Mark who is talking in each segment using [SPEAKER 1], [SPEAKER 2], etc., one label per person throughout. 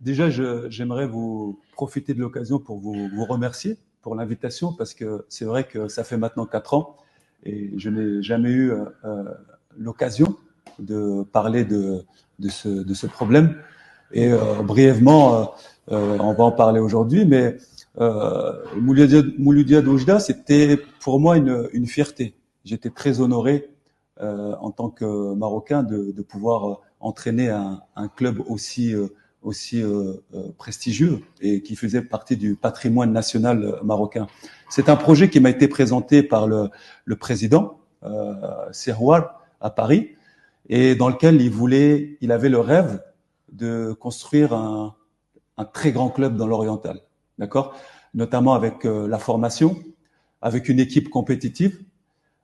[SPEAKER 1] Déjà, j'aimerais vous profiter de l'occasion pour vous remercier pour l'invitation, parce que c'est vrai que ça fait maintenant 4 ans et je n'ai jamais eu l'occasion de parler de ce problème. Et brièvement, on va en parler aujourd'hui, mais Mouloudia Oujda, c'était pour moi une fierté. J'étais très honoré en tant que Marocain de pouvoir entraîner un club aussi prestigieux et qui faisait partie du patrimoine national marocain. C'est un projet qui m'a été présenté par le président Serwar à Paris, et dans lequel il avait le rêve de construire un très grand club dans l'oriental, d'accord, notamment avec la formation, avec une équipe compétitive,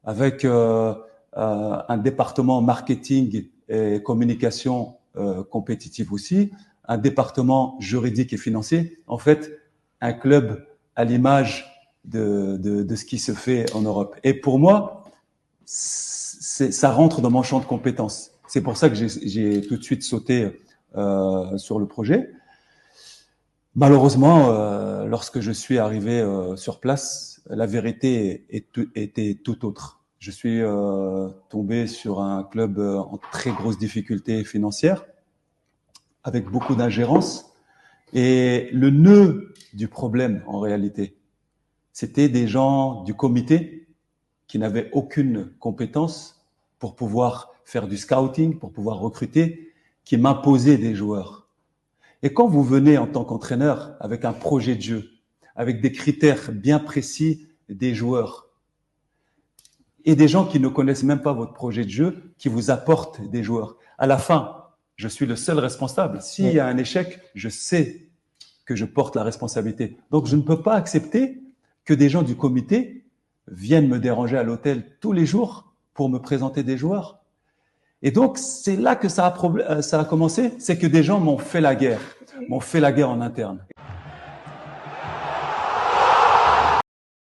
[SPEAKER 1] avec un département marketing et communication compétitif aussi, un département juridique et financier. En fait, un club à l'image de ce qui se fait en Europe. Et pour moi, ça rentre dans mon champ de compétences. C'est pour ça que j'ai tout de suite sauté sur le projet. Malheureusement, lorsque je suis arrivé sur place, la vérité était tout autre. Je suis tombé sur un club en très grosse difficulté financière, avec beaucoup d'ingérence. Et le nœud du problème, en réalité, c'était des gens du comité qui n'avaient aucune compétence pour pouvoir faire du scouting, pour pouvoir recruter, qui m'imposaient des joueurs. Et quand vous venez en tant qu'entraîneur avec un projet de jeu, avec des critères bien précis des joueurs, et des gens qui ne connaissent même pas votre projet de jeu, qui vous apportent des joueurs, à la fin, je suis le seul responsable. S'il y a un échec, je sais que je porte la responsabilité. Donc, je ne peux pas accepter que des gens du comité viennent me déranger à l'hôtel tous les jours pour me présenter des joueurs. Et donc, c'est là que ça a commencé, c'est que des gens m'ont fait la guerre en interne.